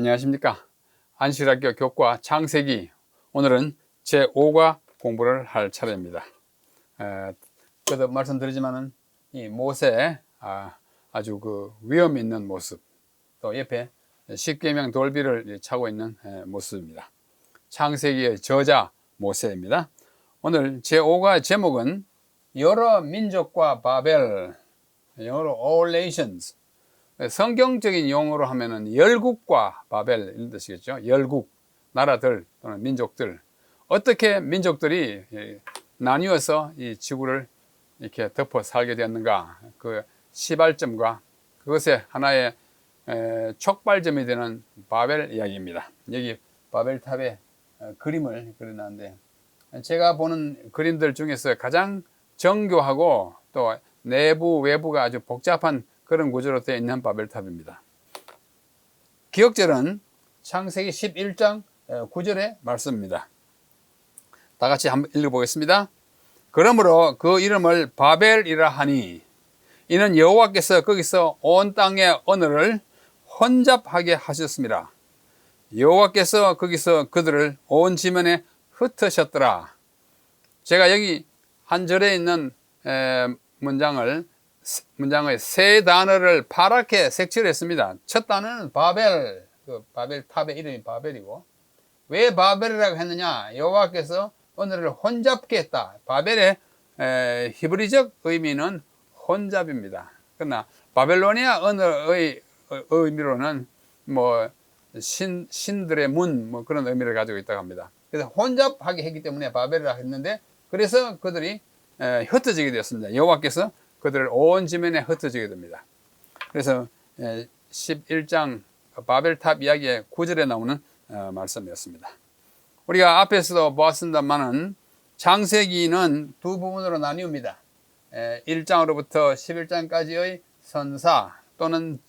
안녕하십니까. 안식학교 교과 창세기, 오늘은 제5과 공부를 할 차례입니다. 그래도 말씀드리지만은 이 모세의 아주 그 위험 있는 모습, 또 옆에 십계명 돌비를 차고 있는 모습입니다. 창세기의 저자 모세입니다. 오늘 제5과 제목은 여러 민족과 바벨, 영어로 all nations, 성경적인 용어로 하면은 열국과 바벨 이런 뜻이겠죠. 열국, 나라들 또는 민족들, 어떻게 민족들이 나뉘어서 이 지구를 이렇게 덮어 살게 되었는가, 그 시발점과 그것의 하나의 촉발점이 되는 바벨 이야기입니다. 여기 바벨탑의 그림을 그려놨는데, 제가 보는 그림들 중에서 가장 정교하고 또 내부 외부가 아주 복잡한 그런 구조로 되어 있는 바벨탑입니다. 기억절은 창세기 11장 9절의 말씀입니다. 다 같이 한번 읽어보겠습니다. 그러므로 그 이름을 바벨이라 하니 이는 여호와께서 거기서 온 땅의 언어를 혼잡하게 하셨습니다. 여호와께서 거기서 그들을 온 지면에 흩으셨더라. 제가 여기 한 절에 있는 문장의 세 단어를 파랗게 색칠했습니다. 첫 단어는 바벨, 그 바벨탑의 이름이 바벨이고, 왜 바벨이라고 했느냐? 여호와께서 언어를 혼잡게 했다. 바벨의 히브리적 의미는 혼잡입니다. 그러나 바벨로니아 언어의 의미로는 뭐 신들의 문, 뭐 그런 의미를 가지고 있다고 합니다. 그래서 혼잡하게 했기 때문에 바벨이라고 했는데, 그래서 그들이 흩어지게 되었습니다. 여호와께서 그들을 온 지면에 흩어지게 됩니다. 그래서 11장 바벨탑 이야기의 9절에 나오는 말씀이었습니다. 우리가 앞에서도 보았습니다만은 창세기는 두 부분으로 나뉘옵니다. 1장으로부터 11장까지의 선사 또는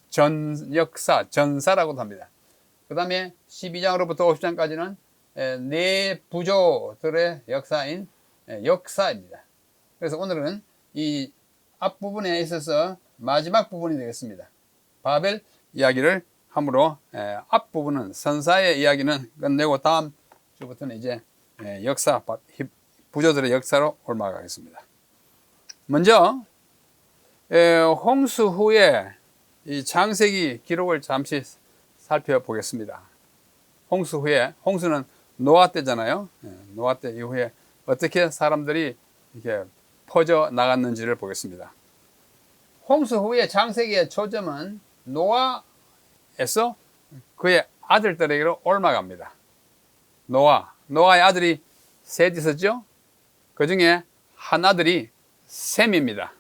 역사, 전사라고도 합니다. 그 다음에 12장으로부터 50장까지는 네 부조들의 역사인 역사입니다. 그래서 오늘은 이 앞부분에 있어서 마지막 부분이 되겠습니다. 바벨 이야기를 함으로 앞부분은 선사의 이야기는 끝내고 다음 주부터는 이제 역사, 부조들의 역사로 올라가겠습니다. 먼저 홍수 후에 이 창세기 기록을 잠시 살펴보겠습니다. 홍수 후에, 홍수는 노아 때잖아요. 노아 때 이후에 어떻게 사람들이 이렇게 퍼져 나갔는지를 보겠습니다. 홍수 후에 창세기의 초점은 노아에서 그의 아들들에게로 옮아갑니다. 노아의 아들이 셋 있었죠. 그 중에 한 아들이 셈입니다.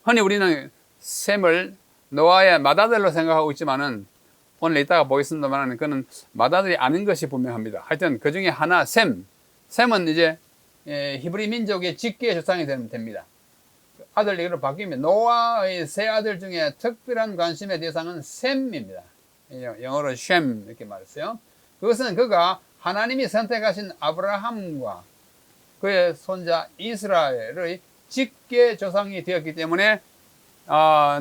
흔히 우리는 셈을 노아의 맏아들로 생각하고 있지만은 오늘 이따가 보겠습니다만 그는 맏아들이 아닌 것이 분명합니다. 하여튼 그 중에 하나 셈은 이제 히브리 민족의 직계의 조상이 됩니다. 아들에게로 바뀌면 노아의 세 아들 중에 특별한 관심의 대상은 셈입니다. 영어로 셈 이렇게 말했어요. 그것은 그가 하나님이 선택하신 아브라함과 그의 손자 이스라엘의 직계 조상이 되었기 때문에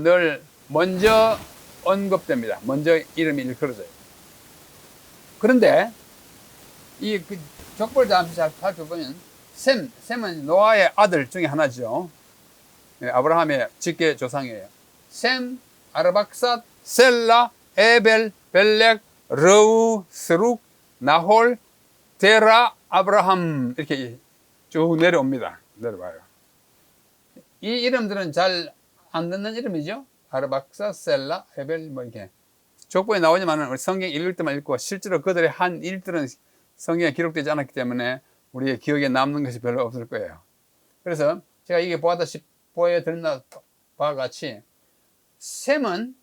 늘 먼저 언급됩니다. 먼저 이름이 일컬어져요. 그런데 이 족보를 잠시 잘 살펴보면 셈은 노아의 아들 중에 하나죠. 아브라함의 직계 조상이에요. 셈, 아르박삿, 셀라, 에벨, 벨렉, 러우, 스룩, 나홀, 데라, 아브라함 이렇게 쭉 내려옵니다. 내려와요. 이 이름들은 잘 안 듣는 이름이죠. 아르박삿, 셀라, 에벨 뭐 이렇게 족보에 나오지만 우리 성경 읽을 때만 읽고 실제로 그들의 한 일들은 성경에 기록되지 않았기 때문에 우리의 기억에 남는 것이 별로 없을 거예요. 그래서 제가 이게 보여드린 바와 같이 셈은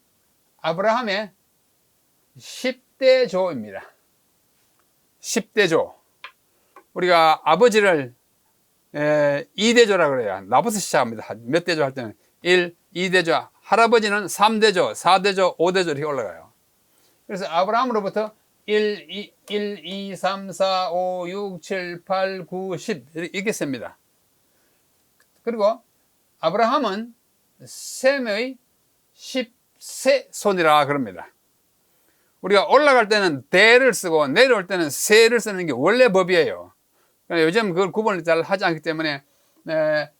아브라함의 10대 조입니다. 10대 조. 우리가 아버지를 2대 조라고 그래요. 나부터 시작합니다. 몇 대 조 할 때는 1, 2대 조. 할아버지는 3대 조, 4대 조, 5대 조 이렇게 올라가요. 그래서 아브라함으로부터 1, 2, 3, 4, 5, 6, 7, 8, 9, 10 이렇게 셉니다. 그리고 아브라함은 셈의 10세 손이라 그럽니다. 우리가 올라갈 때는 대를 쓰고 내려올 때는 세를 쓰는 게 원래 법이에요. 그러니까 요즘 그걸 구분을 잘 하지 않기 때문에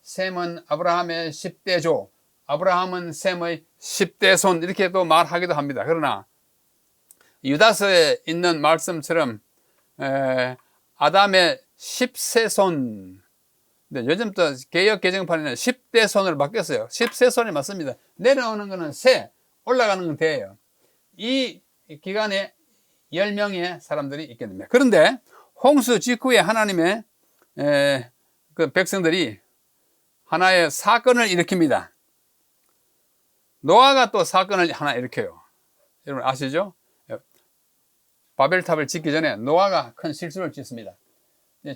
셈은 아브라함의 10대 조, 아브라함은 셈의 10대 손 이렇게 또 말하기도 합니다. 그러나 유다서에 있는 말씀처럼 아담의 10세 손, 근데 요즘 또 개역 개정판에는 10대 손으로 바뀌었어요. 10세 손이 맞습니다. 내려오는 거는 세, 올라가는 건 대예요. 이 기간에 10명의 사람들이 있게 됩니다. 그런데 홍수 직후에 하나님의 그 백성들이 하나의 사건을 일으킵니다. 노아가 또 사건을 하나 일으켜요. 여러분 아시죠? 바벨탑을 짓기 전에 노아가 큰 실수를 짓습니다.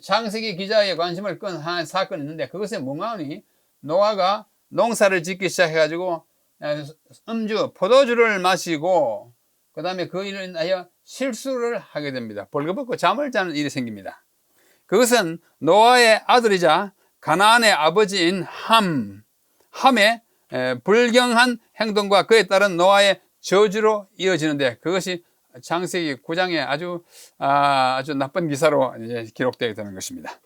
창세기 기자의 관심을 끈 하나의 사건이 있는데 그것은 뭔가하니 노아가 농사를 짓기 시작해가지고 음주, 포도주를 마시고 그 다음에 그 일로 인하여 실수를 하게 됩니다. 벌거벗고 잠을 자는 일이 생깁니다. 그것은 노아의 아들이자 가나안의 아버지인 함의 불경한 행동과 그에 따른 노아의 저주로 이어지는데 그것이 창세기 9장에 아주 나쁜 기사로 이제 기록되게 되는 것입니다.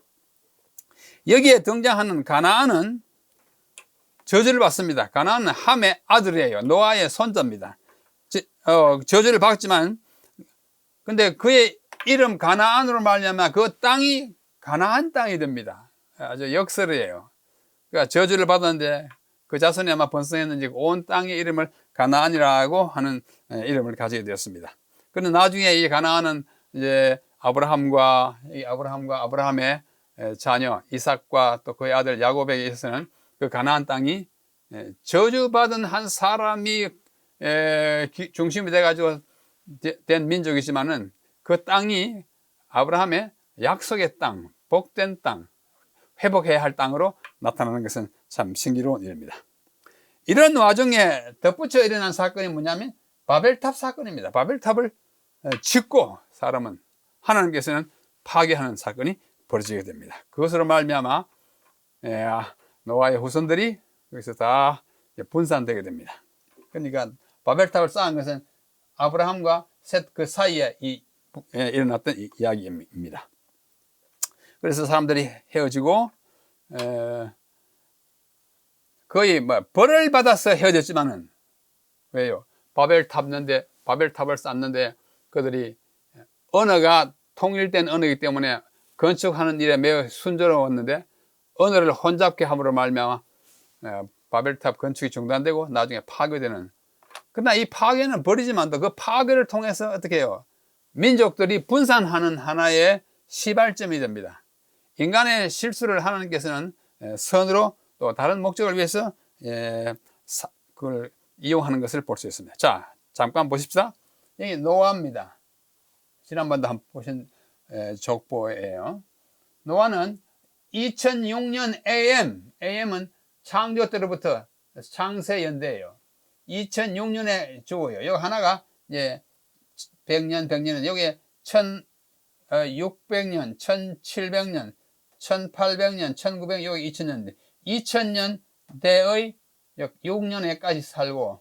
여기에 등장하는 가나안은 저주를 받습니다. 가나안은 함의 아들이에요. 노아의 손자입니다. 저주를 받지만 근데 그의 이름 가나안으로 말미암아 그 땅이 가나안 땅이 됩니다. 아주 역설이에요. 그러니까 저주를 받았는데 그 자손이 아마 번성했는지 온 땅의 이름을 가나안이라고 하는 이름을 가지게 되었습니다. 그런데 나중에 이 가나안은 이제 아브라함과 아브라함의 자녀 이삭과 또 그의 아들 야곱에게 있어서는 그 가나안 땅이 저주받은 한 사람이 중심이 돼가지고 된 민족이지만은 그 땅이 아브라함의 약속의 땅, 복된 땅, 회복해야 할 땅으로 나타나는 것은 참 신기로운 일입니다. 이런 와중에 덧붙여 일어난 사건이 뭐냐면 바벨탑 사건입니다. 바벨탑을 짓고 사람은 하나님께서는 파괴하는 사건이 벌어지게 됩니다. 그것으로 말미암아 노아의 후손들이 여기서 다 분산되게 됩니다. 그러니까 바벨탑을 쌓은 것은 아브라함과 셋 그 사이에 일어났던 이야기입니다. 그래서 사람들이 헤어지고 거의 벌을 받아서 헤어졌지만은 왜요? 바벨탑을 쌓는데 그들이 언어가 통일된 언어이기 때문에 건축하는 일에 매우 순조로웠는데 언어를 혼잡게 함으로 말미암아 바벨탑 건축이 중단되고 나중에 파괴되는. 그러나 이 파괴는 버리지만도 그 파괴를 통해서 어떻게 해요? 민족들이 분산하는 하나의 시발점이 됩니다. 인간의 실수를 하나님께서는 선으로 또 다른 목적을 위해서 그걸 이용하는 것을 볼 수 있습니다. 자, 잠깐 보십시다. 여기 노아입니다. 지난번도 한번 보신 족보예요. 노아는 2006년 AM은 창조 때로부터 창세연대예요. 2006년에 죽어요. 여기 하나가 이제 100년은 여기에 1600년, 1700년, 1800년, 1900년, 여기 2000년대. 2000년대의 6년에까지 살고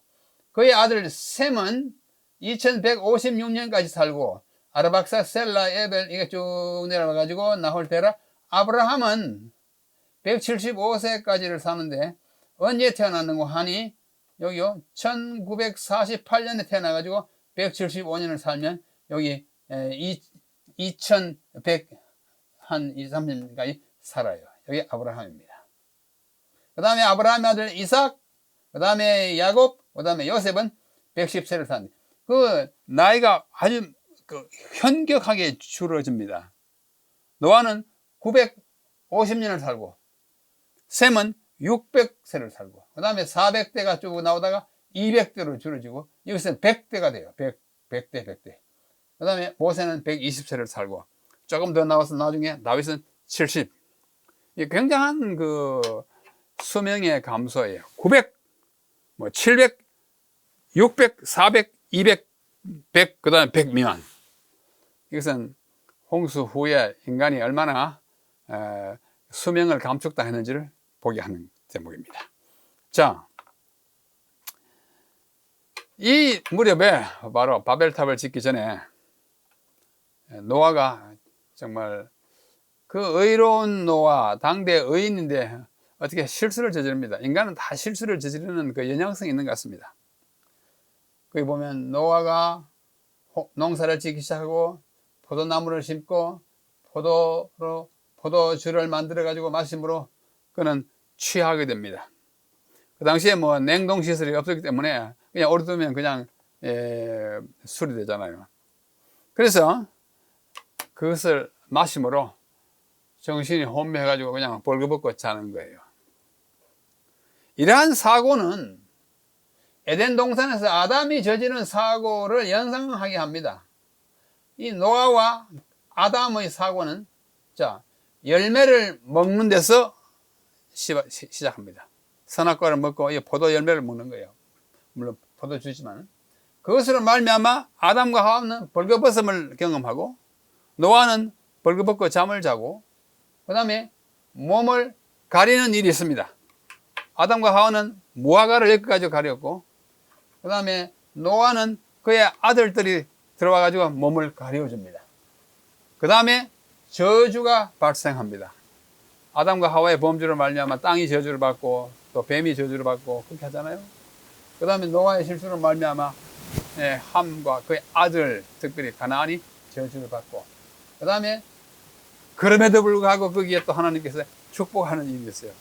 그의 아들 셈은 2156년까지 살고 아르박사, 셀라, 에벨 이게 쭉 내려와 가지고 나홀 테라, 아브라함은 175세까지를 사는데 언제 태어났는고 하니 여기요 1948년에 태어나 가지고 175년을 살면 여기 2100 한 2, 30년까지 살아요. 여기 아브라함입니다. 그 다음에 아브라함의 아들 이삭, 그 다음에 야곱, 그 다음에 요셉은 110세를 삽니다. 그 나이가 아주 현격하게 줄어집니다. 노아는 950년을 살고 셈은 600세를 살고 그 다음에 400대가 쭉 나오다가 200대로 줄어지고 여기서는 100대가 돼요. 100대. 그 다음에 모세는 120세를 살고 조금 더 나와서 나중에 다윗은 70. 굉장한 그 수명의 감소예요. 900, 700, 600, 400, 200, 100, 그 다음에 100 미만. 이것은 홍수 후에 인간이 얼마나 수명을 이 무렵에 바로 바벨탑을 짓기 전에 노아가 정말 그 의로운 노아, 당대 의인인데 어떻게 실수를 저지릅니다. 인간은 다 실수를 저지르는 그 연약성이 있는 것 같습니다. 거기 보면 노아가 농사를 짓기 시작하고 포도나무를 심고 포도주를 만들어 가지고 마심으로 그는 취하게 됩니다. 그 당시에 뭐 냉동 시설이 없었기 때문에 그냥 오래 두면 그냥 술이 되잖아요. 그래서 그것을 마심으로 정신이 혼미해가지고 그냥 벌거벗고 자는 거예요. 이러한 사고는 에덴 동산에서 아담이 저지른 사고를 연상하게 합니다. 이 노아와 아담의 사고는 자 열매를 먹는 데서 시작합니다. 선악과를 먹고 이 포도 열매를 먹는 거예요. 물론 포도주지만 그것으로 말미암아 아담과 하와는 벌거벗음을 경험하고 노아는 벌거벗고 잠을 자고 그 다음에 몸을 가리는 일이 있습니다. 아담과 하와는 무화과를 여기까지 가렸고 그 다음에 노아는 그의 아들들이 들어와 가지고 몸을 가려줍니다. 그 다음에 저주가 발생합니다. 아담과 하와의 범죄로 말미암아 땅이 저주를 받고 또 뱀이 저주를 받고 그렇게 하잖아요. 그 다음에 노아의 실수로 말미암아 함과 그의 아들 특별히 가나안이 저주를 받고 그 다음에 그럼에도 불구하고 거기에 또 하나님께서 축복하는 일이 있어요.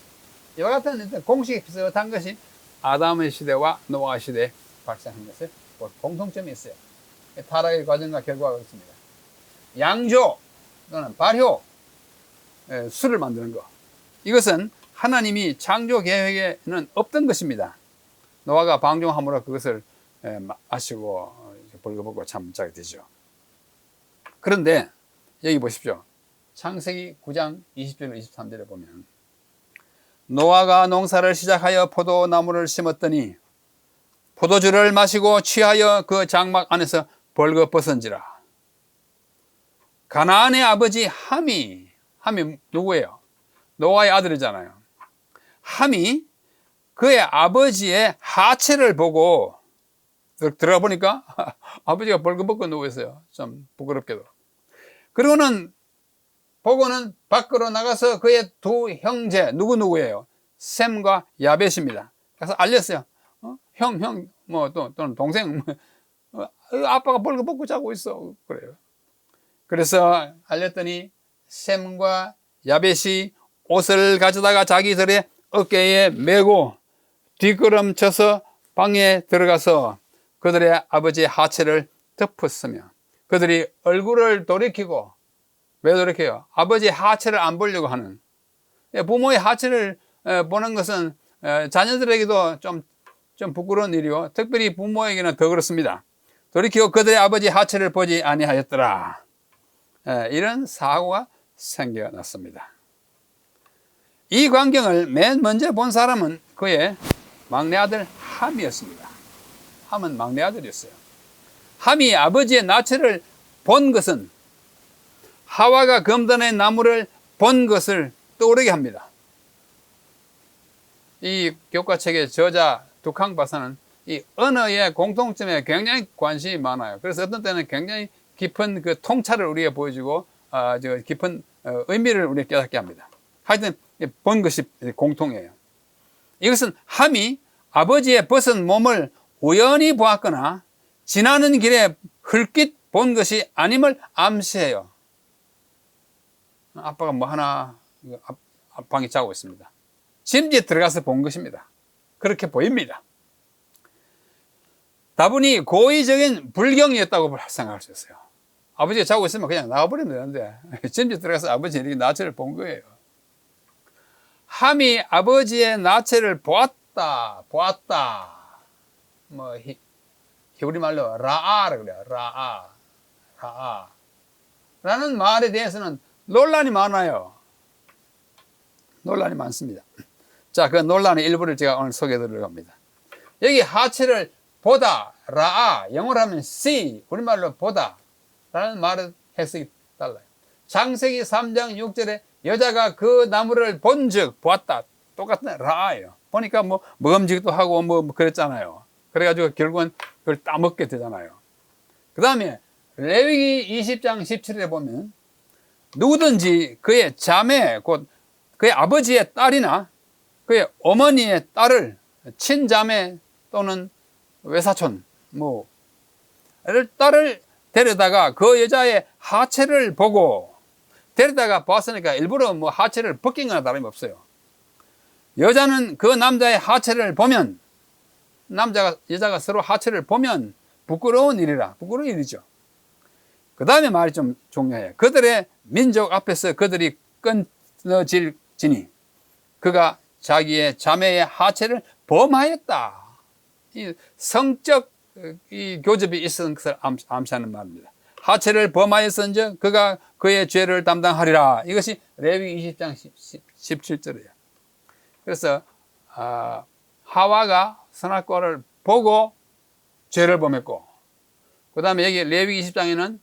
이와 같은 공식이 비슷한 것이 아담의 시대와 노아 시대에 발생한 것에 공통점이 있어요. 타락의 과정과 결과가 있습니다. 양조 또는 발효, 술을 만드는 것. 이것은 하나님이 창조 계획에는 없던 것입니다. 노아가 방종함으로 그것을 마시고 벌거벗고 잠자게 되죠. 그런데 여기 보십시오. 창세기 9장 20절 23절에 보면 노아가 농사를 시작하여 포도나무를 심었더니 포도주를 마시고 취하여 그 장막 안에서 벌거벗은지라. 가나안의 아버지 함이 누구예요? 노아의 아들이잖아요. 함이 그의 아버지의 하체를 보고 들어가 보니까 아버지가 벌거벗고 누워 있어요. 좀 부끄럽게도. 그리고는 보고는 밖으로 나가서 그의 두 형제 누구예요? 셈과 야벳입니다. 그래서 알렸어요. 형, 또는 동생, 아빠가 벌거벗고 자고 있어. 그래요. 그래서 알렸더니 셈과 야벳이 옷을 가져다가 자기들의 어깨에 메고 뒷걸음쳐서 방에 들어가서 그들의 아버지의 하체를 덮었으며 그들이 얼굴을 돌이키고 왜 돌이켜요? 아버지의 하체를 안 보려고 하는 부모의 하체를 보는 것은 자녀들에게도 좀 부끄러운 일이요. 특별히 부모에게는 더 그렇습니다. 돌이키고 그들의 아버지 하체를 보지 아니하였더라. 이런 사고가 생겨났습니다. 이 광경을 맨 먼저 본 사람은 그의 막내 아들 함이었습니다. 함은 막내 아들이었어요. 함이 아버지의 나체를 본 것은 하와가 금단의 나무를 본 것을 떠오르게 합니다. 이 교과책의 저자 두캉 박사는 이 언어의 공통점에 굉장히 관심이 많아요. 그래서 어떤 때는 굉장히 깊은 그 통찰을 우리에게 보여주고 깊은 의미를 우리에게 깨닫게 합니다. 하여튼 본 것이 공통이에요. 이것은 함이 아버지의 벗은 몸을 우연히 보았거나 지나는 길에 흘낏 본 것이 아님을 암시해요. 아빠가 뭐 하나 방에 자고 있습니다. 짐지에 들어가서 본 것입니다. 그렇게 보입니다. 다분히 고의적인 불경이었다고 생각할 수 있어요. 아버지가 자고 있으면 그냥 나와버리면 되는데 짐지에 들어가서 아버지 이렇게 나체를 본 거예요. 함이 아버지의 나체를 보았다. 뭐 히브리 말로 라아라고 그래요. 라아. 라는 말에 대해서는 논란이 많아요. 논란이 많습니다. 자, 그 논란의 일부를 제가 오늘 소개해 드리려고 합니다. 여기 하체를 보다, 라아, 영어로 하면 see, 우리말로 보다 라는 말의 해석이 달라요. 창세기 3장 6절에 여자가 그 나무를 본즉 보았다. 똑같은 라아예요. 보니까 뭐 먹음직도 하고 뭐 그랬잖아요. 그래가지고 결국은 그걸 따먹게 되잖아요. 그 다음에 레위기 20장 17절에 보면 누구든지 그의 자매 곧 그의 아버지의 딸이나 그의 어머니의 딸을 친자매 또는 외사촌 딸을 데려다가 그 여자의 하체를 보고, 데려다가 봤으니까 일부러 하체를 벗긴 거나 다름이 없어요. 여자는 그 남자의 하체를 보면, 여자가 서로 하체를 보면 부끄러운 일이죠. 그 다음에 말이 좀 중요해요. 그들의 민족 앞에서 그들이 끊어질지니 그가 자기의 자매의 하체를 범하였다. 이 성적 이 교접이 있었던 것을 암시하는 말입니다. 하체를 범하였은즉 그가 그의 죄를 담당하리라. 이것이 레위기 20장 17절이에요. 그래서 하와가 선악과를 보고 죄를 범했고, 그 다음에 여기 레위기 20장에는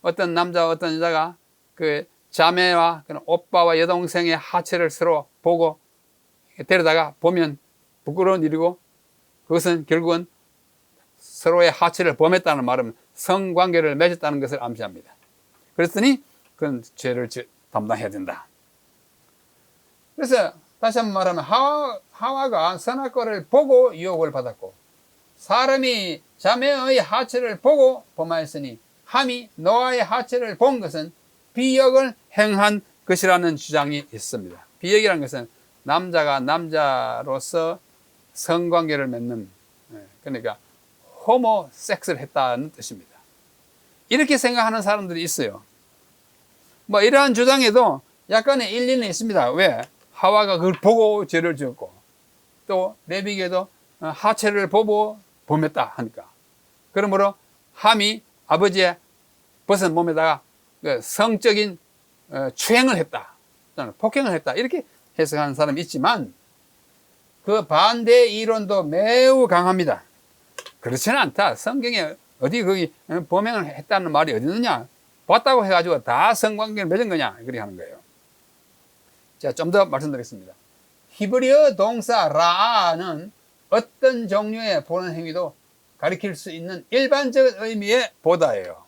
어떤 남자와 어떤 여자가 그 자매와 오빠와 여동생의 하체를 서로 보고 데려다가 보면 부끄러운 일이고, 그것은 결국은 서로의 하체를 범했다는 말은 성관계를 맺었다는 것을 암시합니다. 그랬더니 그건 죄를 담당해야 된다. 그래서 다시 한번 말하면 하와가 선악과를 보고 유혹을 받았고, 사람이 자매의 하체를 보고 범하였으니 함이 노아의 하체를 본 것은 비역을 행한 것이라는 주장이 있습니다. 비역이라는 것은 남자가 남자로서 성관계를 맺는, 그러니까 호모섹스를 했다는 뜻입니다. 이렇게 생각하는 사람들이 있어요. 이러한 주장에도 약간의 일리는 있습니다. 왜? 하와가 그걸 보고 죄를 지었고, 또 레위기에도 하체를 보고 범했다 하니까, 그러므로 함이 아버지의 벗은 몸에다가 성적인 추행을 했다, 폭행을 했다, 이렇게 해석하는 사람이 있지만 그 반대 이론도 매우 강합니다. 그렇지는 않다. 성경에 어디 거기 범행을 했다는 말이 어디 있느냐, 봤다고 해가지고 다 성관계를 맺은 거냐, 그렇게 하는 거예요. 자, 좀 더 말씀드리겠습니다. 히브리어 동사 라아는 어떤 종류의 보는 행위도 가리킬 수 있는 일반적인 의미의 보다예요.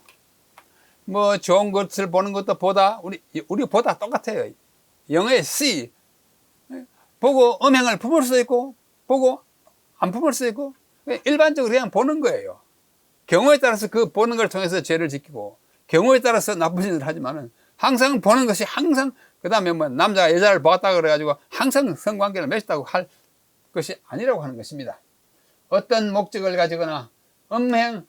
좋은 것을 보는 것도 보다, 우리 보다 똑같아요. 영어의 see, 보고 음행을 품을 수 있고, 보고 안 품을 수 있고, 일반적으로 그냥 보는 거예요. 경우에 따라서 그 보는 걸 통해서 죄를 지키고, 경우에 따라서 나쁜 짓을 하지만은 항상 보는 것이 항상, 그 다음에 남자가 여자를 보았다 그래가지고 항상 성관계를 맺었다고 할 것이 아니라고 하는 것입니다. 어떤 목적을 가지거나 음행을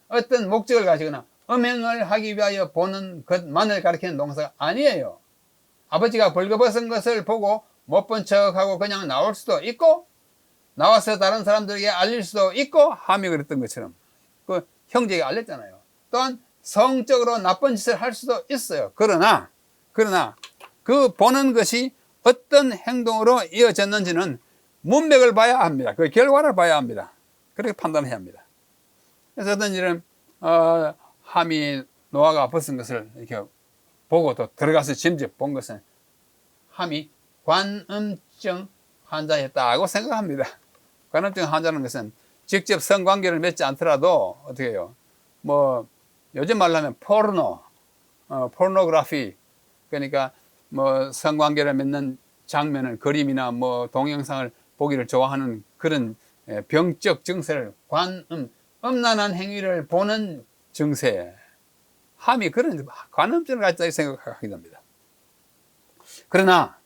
하기 위하여 보는 것만을 가리키는 동사가 아니에요. 아버지가 벌거벗은 것을 보고 못 본 척하고 그냥 나올 수도 있고, 나와서 다른 사람들에게 알릴 수도 있고, 함이 그랬던 것처럼 그 형제에게 알렸잖아요. 또한 성적으로 나쁜 짓을 할 수도 있어요. 그러나 그 보는 것이 어떤 행동으로 이어졌는지는 문맥을 봐야 합니다. 그 결과를 봐야 합니다. 그렇게 판단해야 합니다. 그래서 어떤 일은 함이 노아가 벗은 것을 이렇게 보고 또 들어가서 직접 본 것은 함이 관음증 환자였다고 생각합니다. 관음증 환자는 것은 직접 성관계를 맺지 않더라도 어떻게 해요? 요즘 말로 하면 포르노그래피, 그러니까 성관계를 맺는 장면을, 그림이나 동영상을 보기를 좋아하는 그런 병적 증세를 음란한 행위를 보는 증세, 함이 그런 관음증을 가졌다고 생각하게 됩니다. 그러나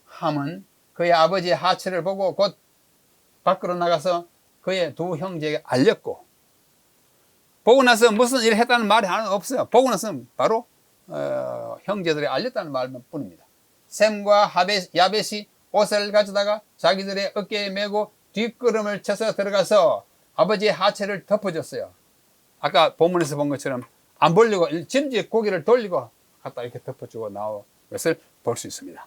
함은 그의 아버지의 하체를 보고 곧 밖으로 나가서 그의 두 형제에게 알렸고, 보고 나서 무슨 일을 했다는 말이 하나 없어요. 보고 나서 바로 형제들이 알렸다는 말만 뿐입니다. 셈과 야벳이 옷을 가져다가 자기들의 어깨에 메고 뒷걸음을 쳐서 들어가서 아버지의 하체를 덮어줬어요. 아까 본문에서 본 것처럼 안 보려고 짐짓 고개를 돌리고 갖다 이렇게 덮어주고 나온 것을 볼 수 있습니다.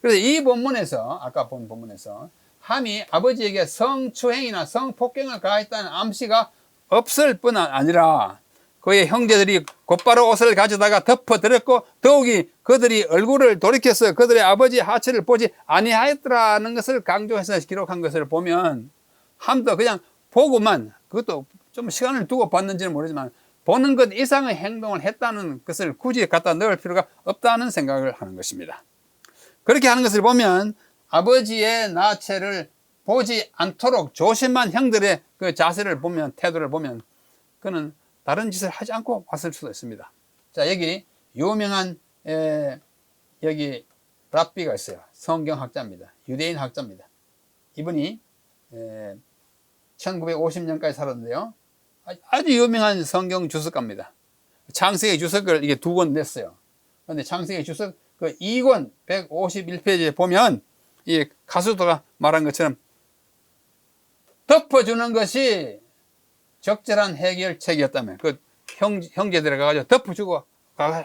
그래서 이 본문에서, 아까 본 본문에서 함이 아버지에게 성추행이나 성폭행을 가했다는 암시가 없을 뿐 아니라 그의 형제들이 곧바로 옷을 가져다가 덮어드렸고, 더욱이 그들이 얼굴을 돌이켜서 그들의 아버지의 하체를 보지 아니하였더라는 것을 강조해서 기록한 것을 보면 함도 그냥 보고만, 그것도 좀 시간을 두고 봤는지는 모르지만 보는 것 이상의 행동을 했다는 것을 굳이 갖다 넣을 필요가 없다는 생각을 하는 것입니다. 그렇게 하는 것을 보면 아버지의 나체를 보지 않도록 조심한 형들의 그 자세를 보면, 태도를 보면 그는 다른 짓을 하지 않고 왔을 수도 있습니다. 자, 여기 유명한 여기 랍비가 있어요. 성경학자입니다. 유대인 학자입니다. 이분이 1950년까지 살았는데요. 아주 유명한 성경 주석가입니다. 창세기 주석을 이게 2권 냈어요. 그런데 창세기 주석 그 2권 151페이지에 보면 이 가수도가 말한 것처럼 덮어주는 것이 적절한 해결책이었다면, 그 형제들에 가가지고 덮어주고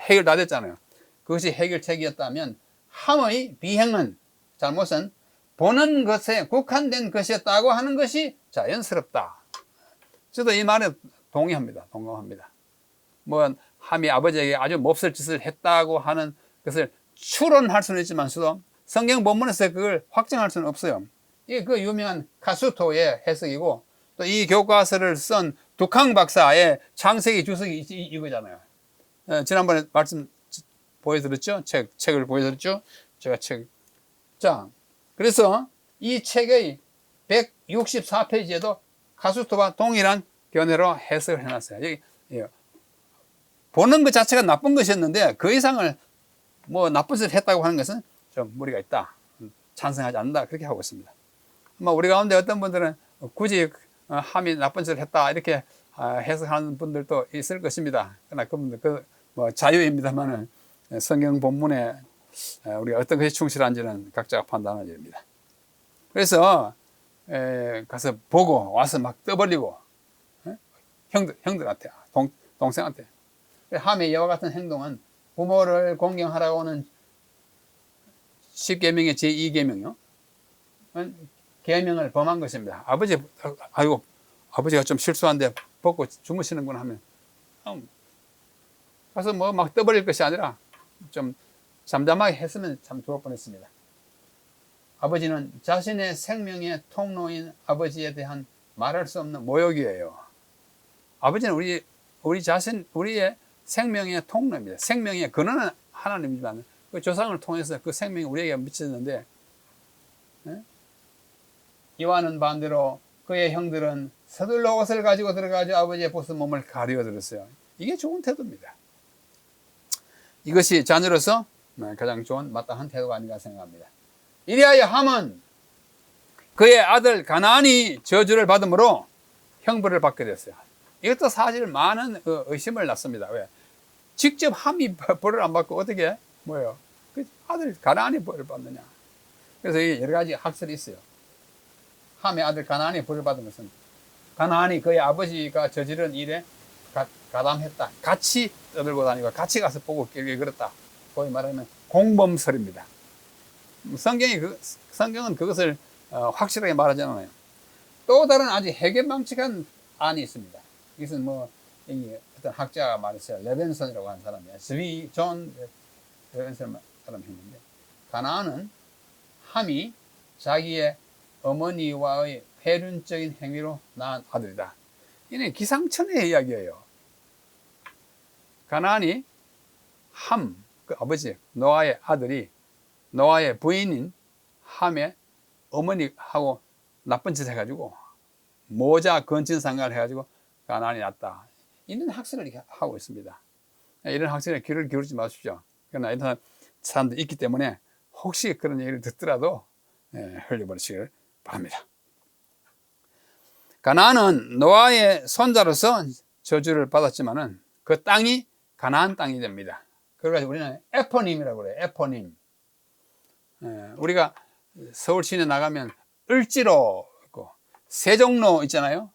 해결 다 됐잖아요. 그것이 해결책이었다면 함의 비행은, 잘못은 보는 것에 국한된 것이었다고 하는 것이 자연스럽다. 저도 이 말에 동의합니다. 동감합니다. 뭐 함이 아버지에게 아주 몹쓸 짓을 했다고 하는 것을 추론할 수는 있지만서도 성경 본문에서 그걸 확정할 수는 없어요. 이게 그 유명한 카수토의 해석이고, 또 이 교과서를 쓴 두캉 박사의 창세기 주석이 이거잖아요. 지난번에 말씀 보여드렸죠? 책을 보여드렸죠? 제가 책. 자, 그래서 이 책의 164페이지에도 카수토와 동일한 견해로 해석을 해놨어요. 여기, 보는 것 자체가 나쁜 것이었는데 그 이상을 뭐 나쁜 짓을 했다고 하는 것은 좀 무리가 있다. 찬성하지 않는다. 그렇게 하고 있습니다. 우리 가운데 어떤 분들은 굳이 함이 나쁜 짓을 했다 이렇게 해석하는 분들도 있을 것입니다. 그러나 그분들 자유입니다만은 성경 본문에 우리가 어떤 것이 충실한지는 각자가 판단하는 일입니다. 그래서 가서 보고 와서 막 떠벌리고 형들한테, 동생한테. 함의 이와 같은 행동은 부모를 공경하라고 하는 10계명의 제2계명이요. 계명을 범한 것입니다. 아버지가 좀 실수한데 벗고 주무시는구나 하면 가서 뭐 막 떠버릴 것이 아니라 좀 잠잠하게 했으면 참 좋을 뻔했습니다. 아버지는 자신의 생명의 통로인 아버지에 대한 말할 수 없는 모욕이에요. 아버지는 우리의 생명의 통로입니다. 생명의 근원은 하나님이지만 그 조상을 통해서 그 생명이 우리에게 미쳤는데, 이와는 반대로 그의 형들은 서둘러 옷을 가지고 들어가서 아버지의 벗은 몸을 가리워들었어요. 이게 좋은 태도입니다. 이것이 자녀로서 가장 좋은 마땅한 태도가 아닌가 생각합니다. 이리하여 함은 그의 아들 가나안이 저주를 받음으로 형벌을 받게 됐어요. 이것도 사실 많은 의심을 낳습니다. 왜? 직접 함이 벌을 안 받고 어떻게 그 아들 가나안이 벌을 받느냐. 그래서 여러 가지 학설이 있어요. 함의 아들 가나안이 벌을 받은 것은 가나안이 그의 아버지가 저지른 일에 가담했다. 같이 떠들고 다니고 같이 가서 보고 길게 걸었다. 거의 말하면 공범설입니다. 성경은 그것을 확실하게 말하지 않아요. 또 다른 아주 해괴망측한 안이 있습니다. 이것은 어떤 학자가 말했어요. 레벤선이라고 하는 사람이에요. 존 레벤선 사람이 했는데, 가나안은 함이 자기의 어머니와의 폐륜적인 행위로 낳은 아들이다. 이는 기상천외의 이야기예요. 가나안이 그 아버지 노아의 아들이 노아의 부인인 함의 어머니하고 나쁜 짓을 해가지고 모자 건친상간을 해가지고 가나안이 났다. 이런 학설을 하고 있습니다. 이런 학설에 귀를 기울이지 마십시오. 그러나 이런 사람들이 있기 때문에 혹시 그런 얘기를 듣더라도 흘려버리시길 바랍니다. 가나안은 노아의 손자로서 저주를 받았지만은 그 땅이 가나안 땅이 됩니다. 그래서 우리는 에포님이라고 그래요. 에포님. 우리가 서울 시내 나가면 을지로 있고 세종로 있잖아요.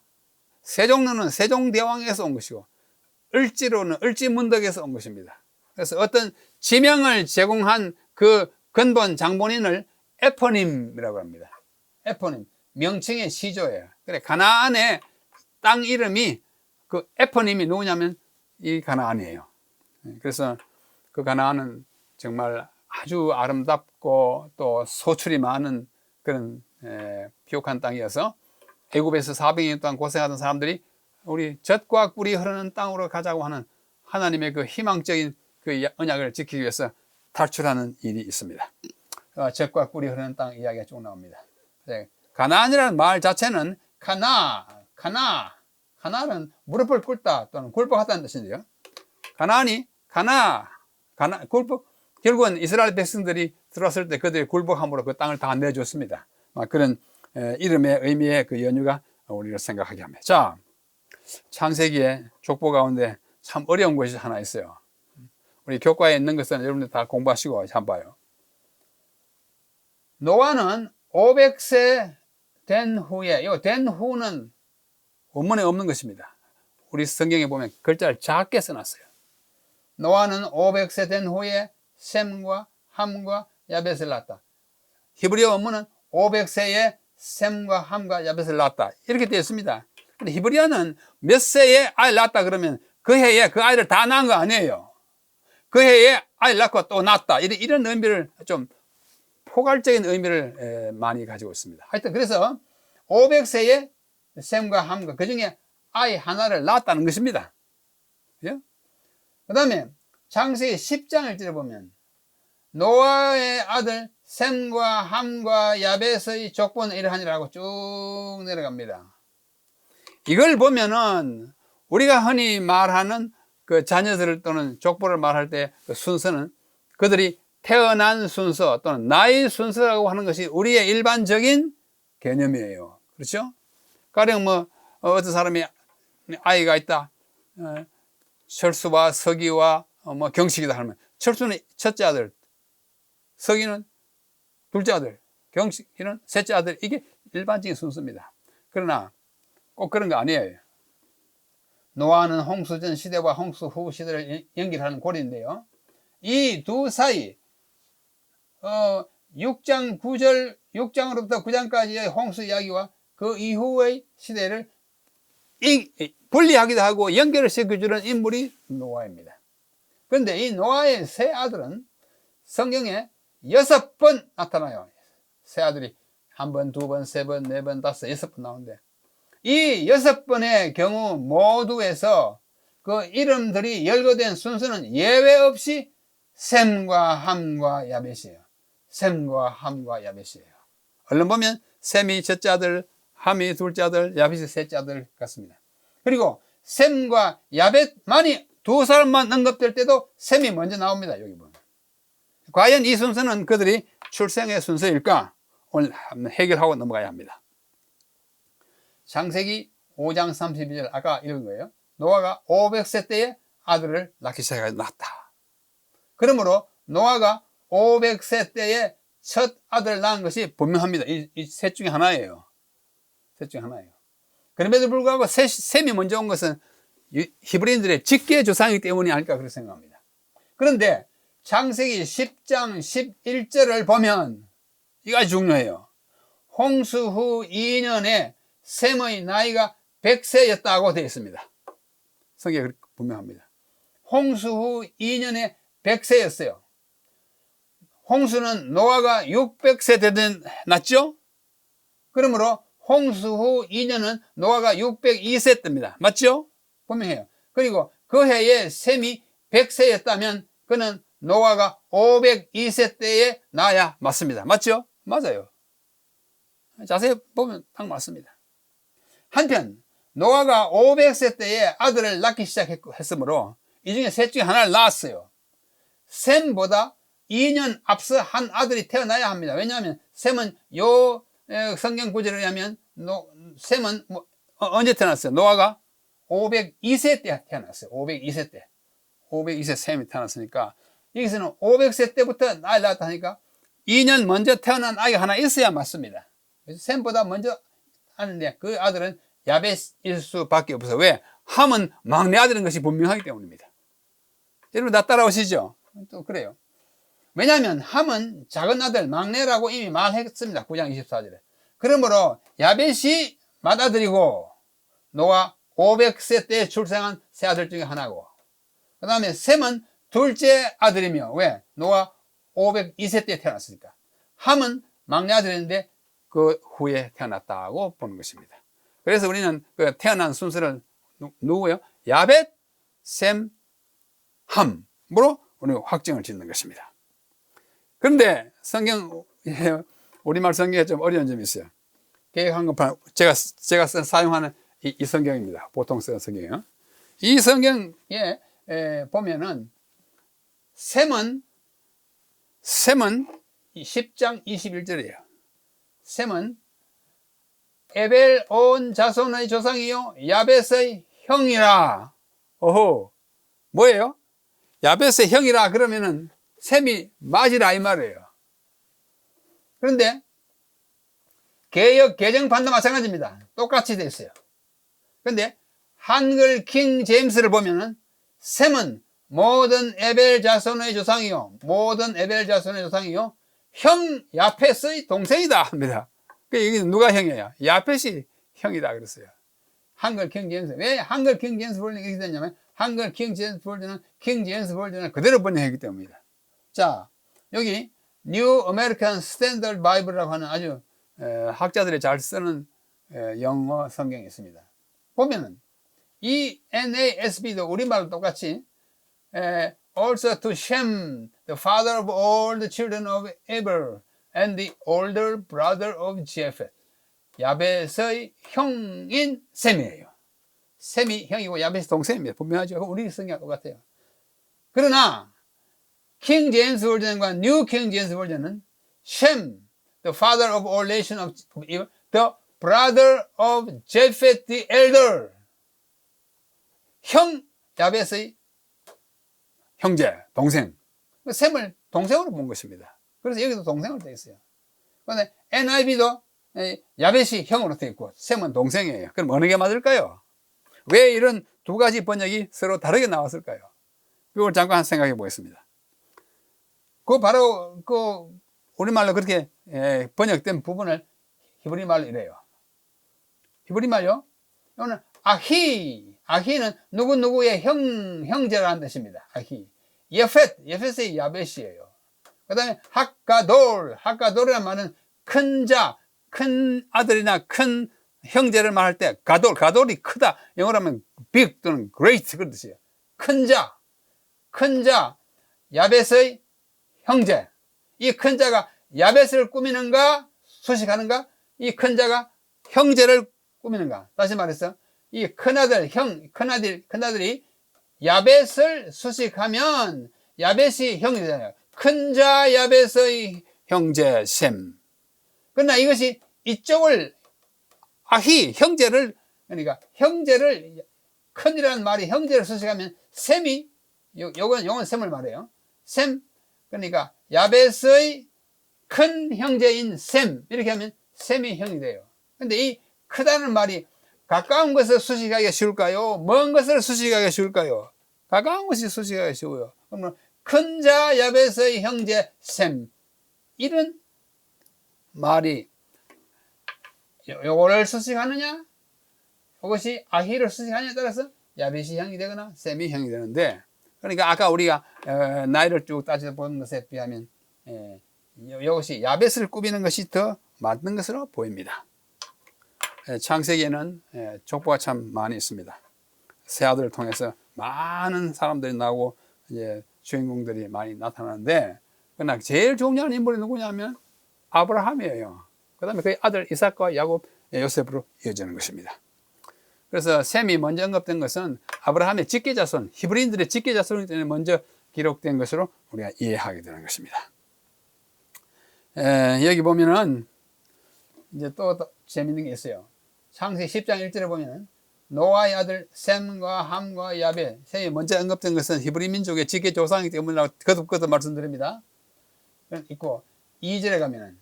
세종로는 세종대왕에서 온 것이고 을지로는 을지문덕에서 온 것입니다. 그래서 어떤 지명을 제공한 그 근본 장본인을 에포님이라고 합니다. 에포님, 명칭의 시조예요. 그래, 가나안의 땅 이름이 그 에포님이 누구냐면 이 가나안이에요. 그래서 그 가나안은 정말 아주 아름답고 또 소출이 많은 그런 비옥한 땅이어서 애굽에서 400년 동안 고생하던 사람들이 우리 젖과 꿀이 흐르는 땅으로 가자고 하는 하나님의 그 희망적인 그 언약을 지키기 위해서 탈출하는 일이 있습니다. 젖과 꿀이 흐르는 땅 이야기가 쭉 나옵니다. 가나안이라는 말 자체는 가나는 무릎을 꿇다 또는 굴복하다는 뜻인데요. 결국은 이스라엘 백성들이 들어왔을 때 그들이 굴복함으로 그 땅을 다 내줬습니다. 그런 이름의 의미의 그 연유가 우리를 생각하게 합니다. 자, 창세기의 족보 가운데 참 어려운 것이 하나 있어요. 우리 교과에 있는 것은 여러분들 다 공부하시고 한번 봐요. 노아는 500세 된 후에, 이 된 후는 원문에 없는 것입니다. 우리 성경에 보면 글자를 작게 써놨어요. 노아는 500세 된 후에 셈과 함과 야벳을 낳았다. 히브리어 원문은 500세에 셈과 함과 야벳을 낳았다. 이렇게 되어 있습니다. 근데 히브리어는 몇 세에 아이를 낳았다 그러면 그 해에 그 아이를 다 낳은 거 아니에요. 그 해에 아이를 낳고 또 낳았다. 이런 의미를 좀 포괄적인 의미를 많이 가지고 있습니다. 하여튼 그래서 500세에 셈과 함과 그 중에 아이 하나를 낳았다는 것입니다. 그 다음에 창세기 10장 1절에 보면 노아의 아들 셈과 함과 야벳의 족보는 이러하니라고 쭉 내려갑니다. 이걸 보면은 우리가 흔히 말하는 그 자녀들 또는 족보를 말할 때 그 순서는 그들이 태어난 순서 또는 나이 순서라고 하는 것이 우리의 일반적인 개념이에요. 그렇죠? 가령 어떤 사람이 아이가 있다. 철수와 서기와 경식이다 하면 철수는 첫째 아들, 서기는 둘째 아들, 경식이는 셋째 아들. 이게 일반적인 순서입니다. 그러나 꼭 그런 거 아니에요. 노아는 홍수 전 시대와 홍수 후 시대를 연결하는 고리인데요. 이 두 사이 6장 9절 6장으로부터 9장까지의 홍수 이야기와 그 이후의 시대를 분리하기도 하고 연결을 시켜주는 인물이 노아입니다. 그런데 이 노아의 세 아들은 성경에 6번 나타나요. 세 아들이 한 번, 두 번, 세 번, 네 번, 다섯, 6번 나오는데 이 6번의 경우 모두에서 그 이름들이 열거된 순서는 예외 없이 셈과 함과 야벳이에요. 셈과 함과 야벳이에요. 얼른 보면 셈이 첫째 아들, 함이 둘째 아들, 야벳이 셋째 아들 같습니다. 그리고 셈과 야벳만이 두 사람만 언급될 때도 셈이 먼저 나옵니다. 여기 보면. 과연 이 순서는 그들이 출생의 순서일까? 오늘 한번 해결하고 넘어가야 합니다. 창세기 5장 32절 아까 읽은 거예요. 노아가 500세 때에 아들을 낳기 시작했다. 그러므로 노아가 500세 때에 첫 아들을 낳은 것이 분명합니다. 이 셋 중에 하나예요. 셋 중에 하나예요. 그럼에도 불구하고 셈이 먼저 온 것은 히브리인들의 직계 조상이기 때문이 아닐까 그렇게 생각합니다. 그런데 창세기 10장 11절을 보면 이거 아주 중요해요. 홍수 후 2년에 셈의 나이가 100세였다고 되어 있습니다. 성경에 그렇게 분명합니다. 홍수 후 2년에 100세였어요. 홍수는 노아가 600세 되던 났죠? 그러므로 홍수 후 2년은 노아가 602세 때입니다. 맞죠? 분명해요. 그리고 그 해에 셈이 100세였다면 그는 노아가 502세 때에 나야 맞습니다. 맞죠? 맞아요. 자세히 보면 딱 맞습니다. 한편 노아가 500세 때에 아들을 낳기 시작했으므로 이 중에 셋 중에 하나를 낳았어요. 셈보다 2년 앞서 한 아들이 태어나야 합니다. 왜냐하면 셈은 요 성경 구절에 의하면 셈은 언제 태어났어요? 노아가 502세 때 태어났어요. 502세 때. 502세 셈이 태어났으니까 여기서는 500세 때부터 아이를 낳았다 하니까 2년 먼저 태어난 아이가 하나 있어야 맞습니다. 그래서 셈보다 먼저 하는데 그 아들은 야벳일 수밖에 없어요. 왜? 함은 막내 아들인 것이 분명하기 때문입니다. 여러분 다 따라오시죠? 또 그래요. 왜냐하면 함은 작은 아들 막내라고 이미 말했습니다. 9장 24절에. 그러므로 야벳이 맏아들이고 노아 500세 때 출생한 세 아들 중에 하나고 그 다음에 셈은 둘째 아들이며 왜? 노아 502세 때 태어났으니까. 함은 막내 아들인데 그 후에 태어났다고 보는 것입니다. 그래서 우리는 그 태어난 순서를 누구요? 야벳, 셈, 함으로 우리가 확정을 짓는 것입니다. 그런데 성경, 우리말 성경에 좀 어려운 점이 있어요. 계획한급판 제가 사용하는 이 성경입니다. 보통 쓰는 성경이요. 이 성경에 보면은 셈은 10장 21절이에요. 셈은 에벨 온 자손의 조상이요 야벳의 형이라. 오호, 뭐예요? 야벳의 형이라 그러면은 셈이 맞으라 이 말이에요. 그런데 개역 개정판도 마찬가지입니다. 똑같이 돼 있어요. 그런데 한글 킹 제임스를 보면은 셈은 모든 에벨 자손의 조상이요, 모든 에벨 자손의 조상이요, 형 야펫의 동생이다 합니다. 그 여기 누가 형이에요? 야펫이 형이다 그랬어요. 한글 킹 제임스. 왜 한글 킹 제임스 버전이 이렇게 됐냐면 한글 킹 제임스 버전은 킹 제임스 버전을 그대로 번역했기 때문입니다. 자, 여기 뉴 아메리칸 스탠더드 바이블이라고 하는 아주 학자들이 잘 쓰는 영어 성경이 있습니다. 보면은 이 NASB도 우리말로 똑같이 also to Shem, the father of all the children of Eber, and the older brother of Japheth. 야벳의 형인 셈이에요. 셈이 형이고 야벳이 동생입니다. 분명하죠. 우리 성경과 똑같아요. 그러나 킹 제임스 버전과 뉴 킹 제임스 버전은 Shem, the father of all nations of Eber, the brother of Japheth the elder. 형 야벳의 형제, 동생. 셈을 동생으로 본 것입니다. 그래서 여기도 동생으로 되어 있어요. 그런데 NIV도 야벳이 형으로 되어 있고 셈은 동생이에요. 그럼 어느 게 맞을까요? 왜 이런 두 가지 번역이 서로 다르게 나왔을까요? 그걸 잠깐 생각해 보겠습니다. 그 바로 그 우리말로 그렇게 번역된 부분을 히브리 말로 이래요. 히브리 말요? 이거는 아히는 누구누구의 형제라는 뜻입니다. 아히. 예펫의 야벳이에요. 그 다음에 학가돌이라는 말은 큰 자, 큰 아들이나 큰 형제를 말할 때 가돌이 크다. 영어로 하면 big 또는 great 그런 뜻이에요. 큰 자, 야벳의 형제. 이 큰 자가 야벳을 꾸미는가, 수식하는가? 이 큰 자가 형제를 꾸미는가? 다시 말해서 이 큰아들이 야벳을 수식하면 야벳이 형이 되잖아요. 큰 자 야벳의 형제 셈. 그러나 이것이 이쪽을 형제를 그러니까 형제를 큰이라는 말이 형제를 수식하면 셈이 요건 셈을 말해요. 셈 그러니까 야벳의 큰 형제인 셈 이렇게 하면 셈이 형이 돼요. 근데 이 크다는 말이 가까운 것을 수식하기가 쉬울까요? 먼 것을 수식하기가 쉬울까요? 가까운 것이 수식하기가 쉬워요. 그러면 큰 자 야벳의 형제 셈 이런 말이 요거를 수식하느냐 이것이 아히를 수식하느냐에 따라서 야벳이 형이 되거나 셈이 형이 되는데 그러니까 아까 우리가 나이를 쭉 따져보는 것에 비하면 이것이 야벳을 꾸미는 것이 더 맞는 것으로 보입니다. 창세기에는 족보가 참 많이 있습니다. 세 아들을 통해서 많은 사람들이 나오고 이제 주인공들이 많이 나타나는데 그러나 제일 중요한 인물이 누구냐면 아브라함이에요. 그 다음에 그의 아들 이삭과 야곱, 요셉으로 이어지는 것입니다. 그래서 셈이 먼저 언급된 것은 아브라함의 직계자손, 히브리인들의 직계자손이기 때문에 먼저 기록된 것으로 우리가 이해하게 되는 것입니다. 여기 보면은 이제 또 재밌는 게 있어요. 창세기 10장 1절에 보면은 노아의 아들 셈과 함과 야벳, 셈이 먼저 언급된 것은 히브리 민족의 직계 조상이기 때문에 거듭 말씀드립니다. 있고 2절에 가면은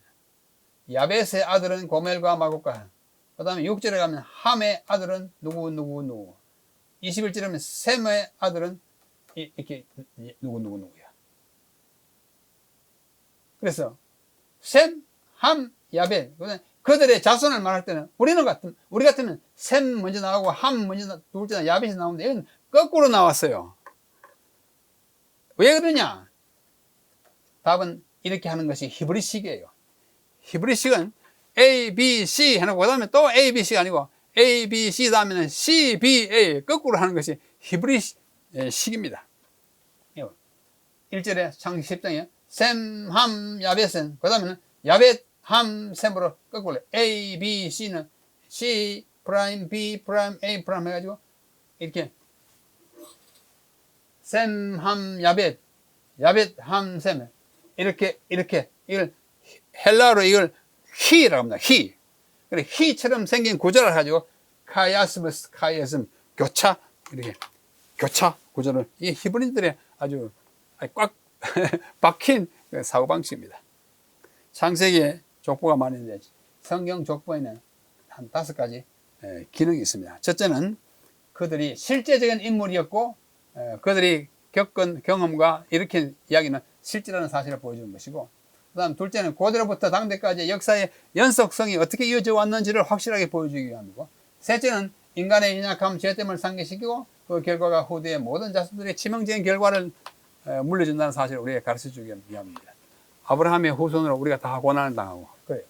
야벳의 아들은 고멜과 마곡과 그 다음에 6절에 가면 함의 아들은 누구 21절에 가면 셈의 아들은 이렇게 누구야. 그래서 셈, 함, 야벳 그들의 자손을 말할 때는 우리 같으면 셈 먼저 나오고 함 먼저 둘째 나 야벳이 나오는데 이건 거꾸로 나왔어요. 왜 그러냐? 답은 이렇게 하는 것이 히브리식이에요. 히브리식은 A, B, C 해놓고 그 다음에 또 A, B, C가 아니고 A, B, C 다음에는 C, B, A 거꾸로 하는 것이 히브리식입니다. 1절에 창세기 10장에 셈, 함, 야벳은 그 다음에는 야벳, 함, 셈으로 거꾸로 A, B, C는 C 프라임, B 프라임, A 프라임 해가지고 이렇게 셈, 함, 야벳, 야벳, 함, 셈 이렇게 이걸 헬라어로 이걸 히라고 합니다. 히. 그래 히처럼 생긴 구조를 가지고 카야스무스, 카야스무 교차 이렇게 교차 구조를 이 히브리인들의 아주 꽉 박힌 사고방식입니다. 창세기에 족보가 많이 있는데 성경 족보에는 한 5가지 기능이 있습니다. 첫째는 그들이 실제적인 인물이었고 그들이 겪은 경험과 일으킨 이야기는 실제라는 사실을 보여주는 것이고 그 다음 둘째는 고대로부터 당대까지 역사의 연속성이 어떻게 이어져 왔는지를 확실하게 보여주기 위함이고 셋째는 인간의 연약함, 죄됨을 상기시키고 그 결과가 후대의 모든 자손들의 치명적인 결과를 물려준다는 사실을 우리에게 가르쳐주기 위함입니다. 아브라함의 후손으로 우리가 다 고난을 당하고 그래요.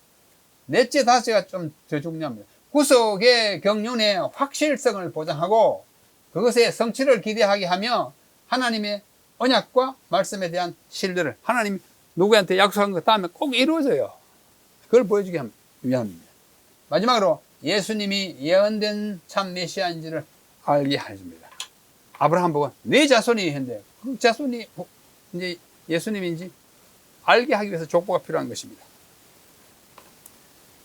넷째, 다섯째가 좀 더 중요합니다. 구속의 경륜의 확실성을 보장하고 그것의 성취를 기대하게 하며 하나님의 언약과 말씀에 대한 신뢰를 하나님이 누구한테 약속한 것 다음에 꼭 이루어져요. 그걸 보여주기 위함입니다. 마지막으로 예수님이 예언된 참 메시아인지를 알게 해줍니다. 아브라함 보고 내 자손이 했는데 그 자손이 이제 예수님인지 알게 하기 위해서 족보가 필요한 것입니다.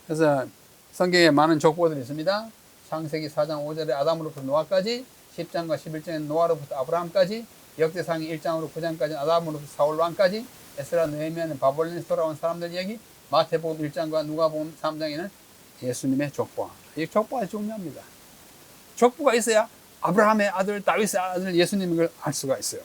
그래서 성경에 많은 족보들이 있습니다. 창세기 4장 5절에 아담으로부터 노아까지 10장과 11장에 노아로부터 아브라함까지 역대상 1장으로 9장까지 아담으로부터 사울 왕까지 에스라 느헤미야는 바벨론에서 돌아온 사람들 이야기 마태복음 1장과 누가복음 3장에는 예수님의 족보. 이 족보가 중요합니다. 족보가 있어야 아브라함의 아들 다윗의 아들 예수님을 알 수가 있어요.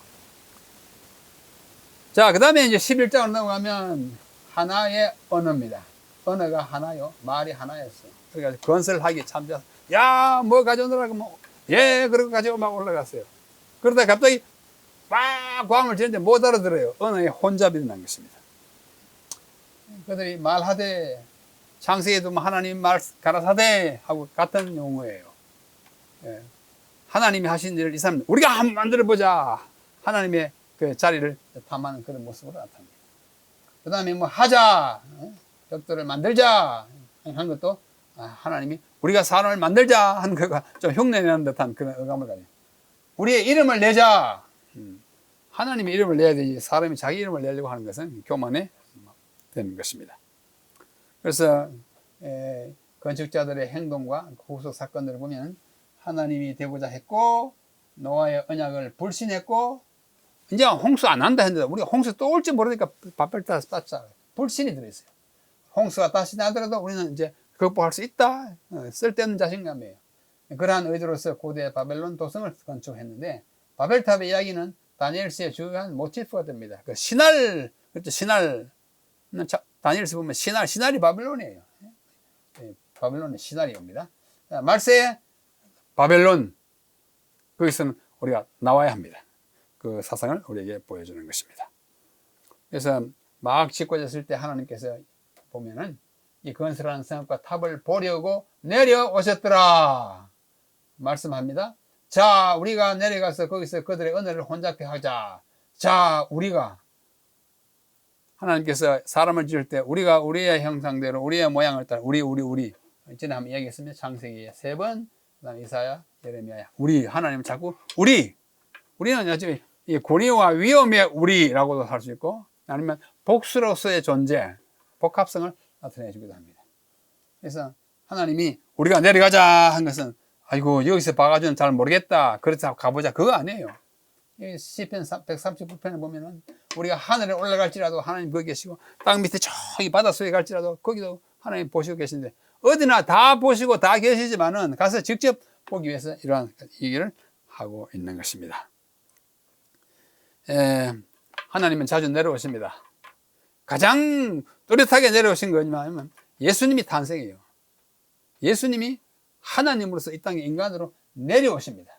자, 그 다음에 이제 11장으로 넘어가면 하나의 언어입니다. 언어가 하나요. 말이 하나였어요. 그러니까 건설하기 참 좋아서 야, 뭐 가져오느라고 뭐 예, 그러고 가지고 막 올라갔어요. 그러다 갑자기 막 광을 지는데 못 알아들어요. 언어의 혼잡이 일어난 것입니다. 그들이 말하되 창세기에도 하나님 말 가라사대 하고 같은 용어예요. 예. 하나님이 하신 일을 이 사람 우리가 한번 만들어보자. 하나님의 그 자리를 탐하는 그런 모습으로 나타납니다. 그 다음에 뭐 하자. 벽돌을 만들자. 한 것도 하나님이 우리가 사람을 만들자 하는 거가 좀 흉내내는 듯한 그런 의감을 가져요. 우리의 이름을 내자. 하나님의 이름을 내야 되지 사람이 자기 이름을 내려고 하는 것은 교만에 되는 것입니다. 그래서 건축자들의 행동과 후속 사건들을 보면 하나님이 되고자 했고 노아의 언약을 불신했고 이제 홍수 안 한다 했는데 우리가 홍수 또 올지 모르니까 바벨 타서 땄자. 불신이 들어있어요. 홍수가 다시 나더라도 우리는 이제 극복할 수 있다. 쓸데없는 자신감이에요. 그러한 의도로서 고대 바벨론 도성을 건축했는데 바벨탑의 이야기는 다니엘서의 중요한 모티프가 됩니다. 그 신할, 그렇죠. 신할. 다니엘서 보면 신할이 바벨론이에요. 바벨론의 신할이 옵니다. 말세 바벨론. 거기서는 우리가 나와야 합니다. 그 사상을 우리에게 보여주는 것입니다. 그래서 막 짓고졌을 때 하나님께서 보면은 이 건설하는 성읍과 탑을 보려고 내려오셨더라. 말씀합니다. 자, 우리가 내려가서 거기서 그들의 언어를 혼잡케 하자. 자, 우리가 하나님께서 사람을 지을 때 우리가 우리의 형상대로 우리의 모양을 따라 우리 이전에 한번 이야기했습니다. 창세기에 3번, 그다음 이사야, 예레미야. 우리 하나님은 자꾸 우리는 어차피 이 권위와 위엄의 우리라고도 할 수 있고 아니면 복수로서의 존재, 복합성을 나타내 주기도 합니다. 그래서 하나님이 우리가 내려가자 한 것은 아이고 여기서 봐가지고는 잘 모르겠다 그렇다고 가보자 그거 아니에요. 시편 139편에 보면은 우리가 하늘에 올라갈지라도 하나님 거기 계시고 땅 밑에 저기 바닷속에 갈지라도 거기도 하나님 보시고 계신데 어디나 다 보시고 다 계시지만은 가서 직접 보기 위해서 이러한 얘기를 하고 있는 것입니다. 하나님은 자주 내려오십니다. 가장 뚜렷하게 내려오신 거냐면 예수님이 탄생이에요. 예수님이 하나님으로서 이 땅에 인간으로 내려오십니다.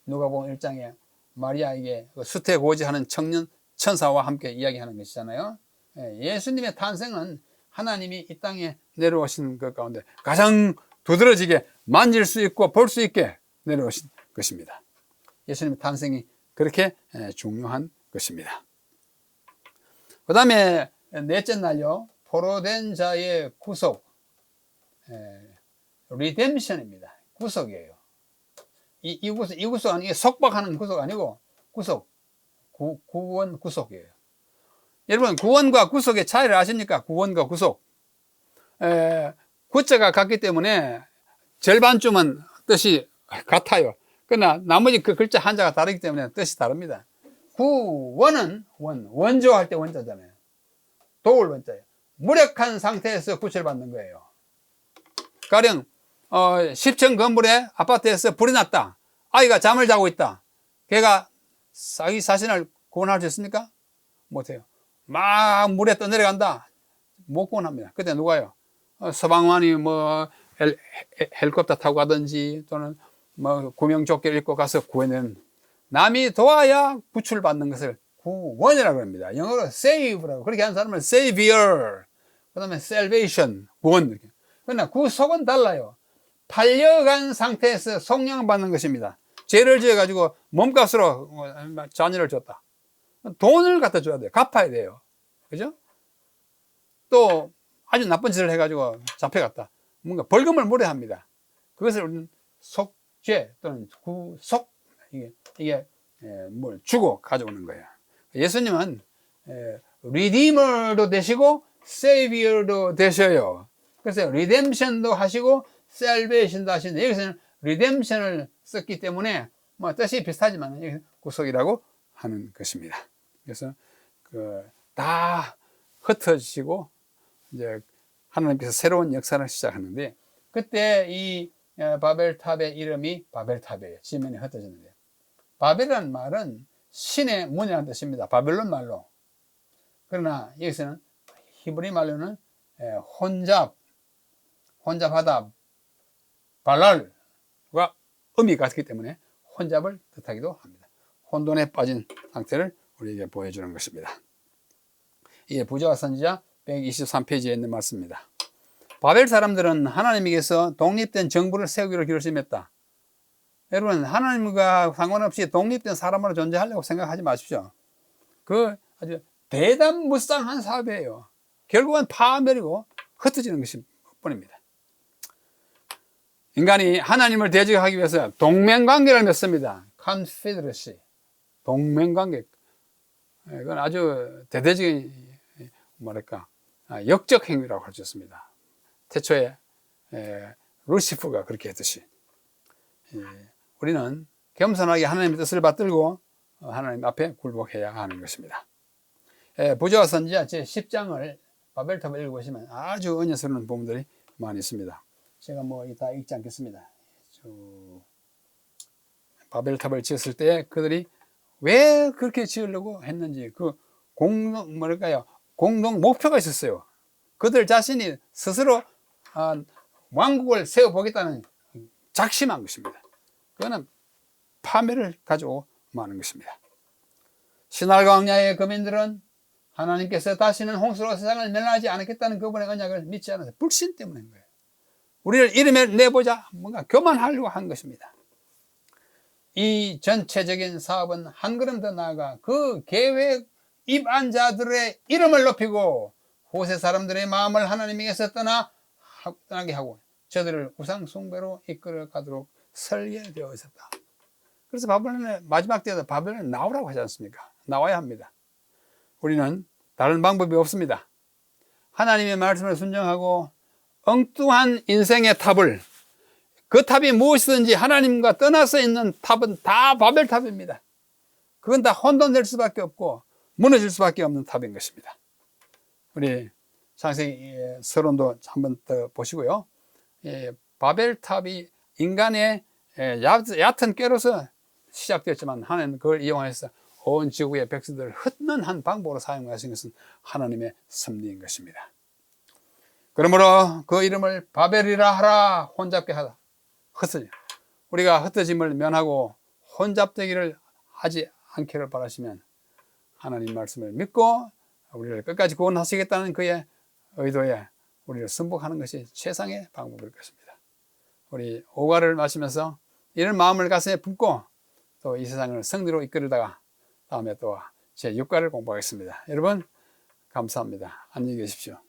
누가복음 1장에 마리아에게 수태고지하는 청년 천사와 함께 이야기하는 것이잖아요. 예수님의 탄생은 하나님이 이 땅에 내려오신 것 가운데 가장 두드러지게 만질 수 있고 볼 수 있게 내려오신 것입니다. 예수님의 탄생이 그렇게 중요한 것입니다. 그 다음에 넷째 날요, 포로된 자의 구속, 리뎀션입니다. 구속이에요. 이 구속 아니고 속박하는 구속 아니고 구속, 구원 구속이에요. 여러분, 구원과 구속의 차이를 아십니까? 구원과 구속. 구자가 같기 때문에 절반쯤은 뜻이 같아요. 그러나 나머지 그 글자 한자가 다르기 때문에 뜻이 다릅니다. 구원은 원조할 때 원자잖아요. 도울 원자예요. 무력한 상태에서 구출받는 거예요. 가령 10층 건물에 아파트에서 불이 났다. 아이가 잠을 자고 있다. 걔가 자기 자신을 구원할 수 있습니까? 못해요. 막 물에 떠내려간다. 못 구원합니다. 그때 누가요? 소방관이 헬리콥터 타고 가든지 또는 구명조끼를 입고 가서 구해내는, 남이 도와야 구출받는 것을 구원이라고 합니다. 영어로 save라고. 그렇게 하는 사람은 savior, 그 다음에 salvation, 구원. 그러나 구속은 달라요. 팔려간 상태에서 속량받는 것입니다. 죄를 지어가지고 몸값으로 자녀를 줬다. 돈을 갖다 줘야 돼요. 갚아야 돼요. 그죠? 또 아주 나쁜 짓을 해가지고 잡혀갔다. 뭔가 벌금을 물어야 합니다. 그것을 우리는 속죄 또는 구속, 이게 뭘 주고 가져오는 거예요. 예수님은 리디머도 되시고 세이비어도 되셔요. 그래서 리뎀션도 하시고 셀베이션도 하시는데, 여기서는 리뎀션을 썼기 때문에 뜻이 비슷하지만 구속이라고 하는 것입니다. 그래서 다 흩어지고 이제 하나님께서 새로운 역사를 시작하는데, 그때 이 바벨탑의 이름이 바벨탑이에요. 지면이 흩어지는데, 바벨이라는 말은 신의 문이라는 뜻입니다. 바벨론 말로. 그러나 여기서는 히브리 말로는 혼잡하다, 발랄과 음이 같기 때문에 혼잡을 뜻하기도 합니다. 혼돈에 빠진 상태를 우리에게 보여주는 것입니다. 이게 부자와 선지자 123페이지에 있는 말씀입니다. 바벨 사람들은 하나님에게서 독립된 정부를 세우기로 결심했다. 여러분, 하나님과 상관없이 독립된 사람으로 존재하려고 생각하지 마십시오. 그 아주 대담무쌍한 사업이에요. 결국은 파멸이고 흩어지는 것일 뿐입니다. 인간이 하나님을 대적하기 위해서 동맹관계를 맺습니다. Confederacy, 동맹관계. 이건 아주 대대적인 역적 행위라고 할 수 있습니다. 태초에 루시프가 그렇게 했듯이 우리는 겸손하게 하나님의 뜻을 받들고 하나님 앞에 굴복해야 하는 것입니다. 부자와 선지자 제 10장을 바벨탑을 읽어보시면 아주 은혜스러운 부분들이 많이 있습니다. 제가 다 읽지 않겠습니다. 바벨탑을 지었을 때 그들이 왜 그렇게 지으려고 했는지 공동 목표가 있었어요. 그들 자신이 스스로 왕국을 세워보겠다는 작심한 것입니다. 그거는 파멸을 가지고 마는 것입니다. 시날 광야의 거민들은 하나님께서 다시는 홍수로 세상을 멸하지 않겠다는 그분의 언약을 믿지 않아서 불신 때문인 거예요. 우리를 이름에 내보자 뭔가 교만하려고 한 것입니다. 이 전체적인 사업은 한 걸음 더 나아가 그 계획 입안자들의 이름을 높이고 후세 사람들의 마음을 하나님에게서 떠나게 하고 저들을 우상 숭배로 이끌어 가도록 설계되어 있었다. 그래서 바벨론의 마지막 때에도 바벨론에 나오라고 하지 않습니까? 나와야 합니다. 우리는 다른 방법이 없습니다. 하나님의 말씀을 순종하고 엉뚱한 인생의 탑을, 그 탑이 무엇이든지 하나님과 떠나서 있는 탑은 다 바벨탑입니다. 그건 다 혼돈될 수밖에 없고 무너질 수밖에 없는 탑인 것입니다. 우리 창세기 서론도 한번 더 보시고요. 바벨탑이 인간의 얕은 꾀로서 시작되었지만 하나님은 그걸 이용해서 온 지구의 백성들을 흩는 한 방법으로 사용하신 것은 하나님의 섭리인 것입니다. 그러므로 그 이름을 바벨이라 하라, 혼잡게 하다. 흩어져. 우리가 흩어짐을 면하고 혼잡되기를 하지 않기를 바라시면 하나님 말씀을 믿고 우리를 끝까지 구원하시겠다는 그의 의도에 우리를 승복하는 것이 최상의 방법일 것입니다. 우리 오가를 마시면서 이런 마음을 가슴에 품고 또 이 세상을 승리로 이끌다가 다음에 또 제6가를 공부하겠습니다. 여러분 감사합니다. 안녕히 계십시오.